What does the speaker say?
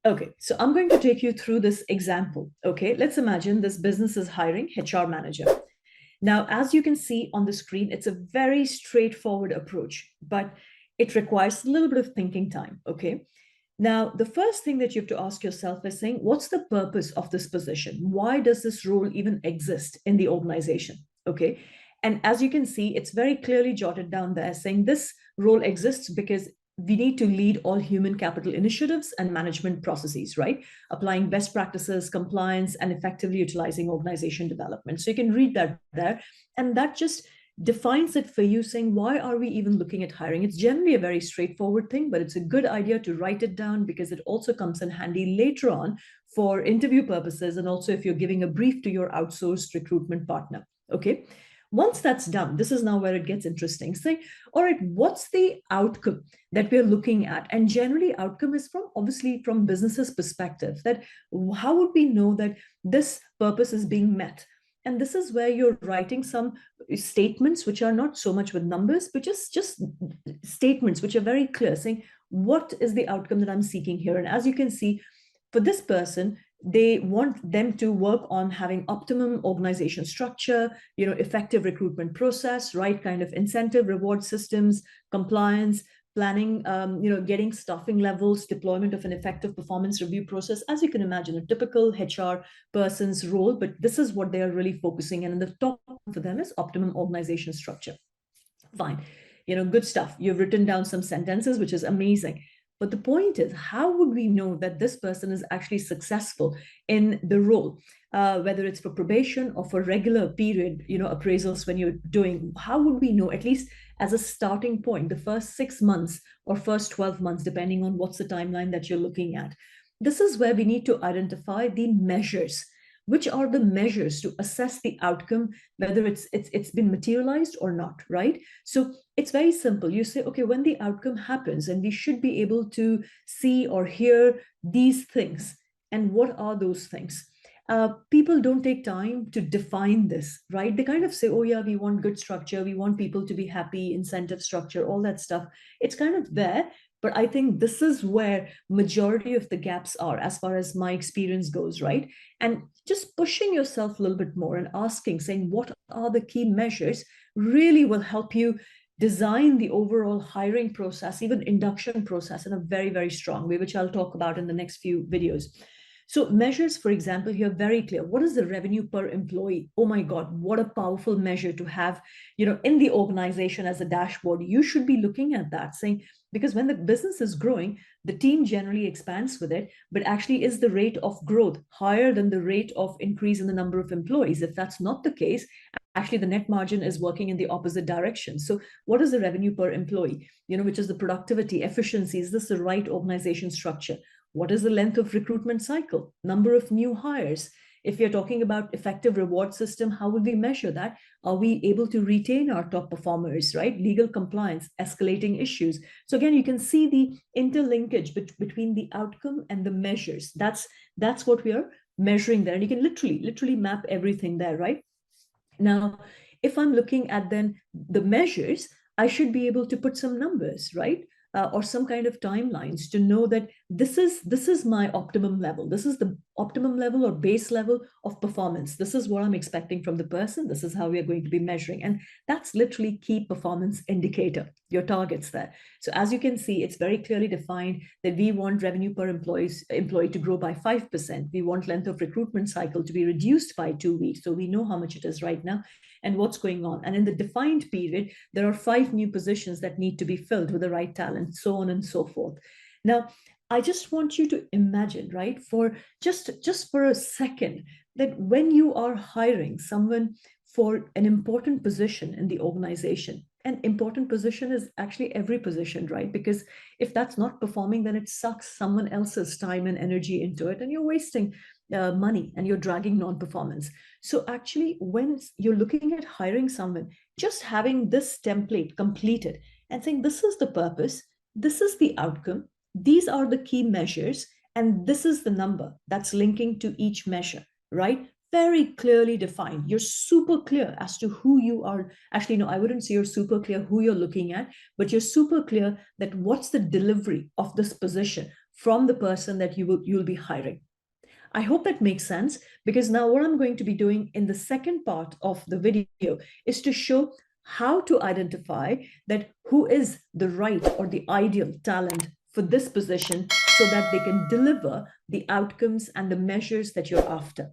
Okay, so I'm going to take you through this example. Okay, let's imagine this business is hiring HR manager. Now, as you can see on the screen, it's a very straightforward approach, but it requires a little bit of thinking time. Okay. Now, the first thing that you have to ask yourself is saying, what's the purpose of this position? Why does this role even exist in the organization? Okay. And as you can see, it's very clearly jotted down there saying this role exists because we need to lead all human capital initiatives and management processes, right? Applying best practices, compliance, and effectively utilizing organization development. So you can read that there. And that just defines it for you, saying, why are we even looking at hiring? It's generally a very straightforward thing, but it's a good idea to write it down because it also comes in handy later on for interview purposes. And also if you're giving a brief to your outsourced recruitment partner. Okay. Once that's done, this is now where it gets interesting. Say, all right, what's the outcome that we're looking at? And generally, outcome is from obviously from business's perspective. That how would we know that this purpose is being met? And this is where you're writing some statements which are not so much with numbers, but just statements which are very clear, saying what is the outcome that I'm seeking here. And as you can see, for this person, they want them to work on having optimum organization structure, effective recruitment process, right kind of incentive reward systems, compliance, planning, getting staffing levels, deployment of an effective performance review process. As you can imagine, a typical HR person's role, but this is what they are really focusing. And the top for them is optimum organization structure. Fine. Good stuff. You've written down some sentences, which is amazing. But the point is, how would we know that this person is actually successful in the role, whether it's for probation or for regular period, appraisals when you're doing? How would we know, at least as a starting point, the first 6 months or first 12 months, depending on what's the timeline that you're looking at? This is where we need to identify the measures. Which are the measures to assess the outcome, whether it's been materialized or not, right? So it's very simple. You say, okay, when the outcome happens, and we should be able to see or hear these things. And what are those things? People don't take time to define this, right? They kind of say, oh yeah, we want good structure, we want people to be happy, incentive structure, all that stuff. It's kind of there, but I think this is where majority of the gaps are as far as my experience goes, right? And just pushing yourself a little bit more and asking, saying, what are the key measures really will help you design the overall hiring process, even induction process, in a very, very strong way, which I'll talk about in the next few videos. So measures, for example, here very clear. What is the revenue per employee? Oh my God, what a powerful measure to have, in the organization as a dashboard. You should be looking at that, saying, because when the business is growing, the team generally expands with it, but actually is the rate of growth higher than the rate of increase in the number of employees? If that's not the case, actually the net margin is working in the opposite direction. So what is the revenue per employee, which is the productivity, efficiency? Is this the right organization structure? What is the length of recruitment cycle? Number of new hires? If you're talking about effective reward system, how will we measure that? Are we able to retain our top performers, right? Legal compliance, escalating issues. So again, you can see the interlinkage between the outcome and the measures. That's what we are measuring there. And you can literally map everything there, right? Now, if I'm looking at then the measures, I should be able to put some numbers, right? Or some kind of timelines to know that this is my optimum level. This is the optimum level or base level of performance. This is what I'm expecting from the person. This is how we are going to be measuring. And that's literally key performance indicator, your targets there. So as you can see, it's very clearly defined that we want revenue per employee to grow by 5%. We want length of recruitment cycle to be reduced by 2 weeks. So we know how much it is right now and what's going on. And in the defined period, there are 5 new positions that need to be filled with the right talent, so on and so forth. Now, I just want you to imagine, right, for just for a second, that when you are hiring someone for an important position in the organization, an important position is actually every position, right? Because if that's not performing, then it sucks someone else's time and energy into it, and you're wasting money and you're dragging non-performance. So actually, when you're looking at hiring someone, just having this template completed and saying, this is the purpose, this is the outcome, these are the key measures, and this is the number that's linking to each measure, right? Very clearly defined. You're super clear as to who you are. Actually, no, I wouldn't say you're super clear who you're looking at, but you're super clear that what's the delivery of this position from the person that you'll be hiring. I hope that makes sense, because now what I'm going to be doing in the second part of the video is to show how to identify that who is the right or the ideal talent for this position so that they can deliver the outcomes and the measures that you're after.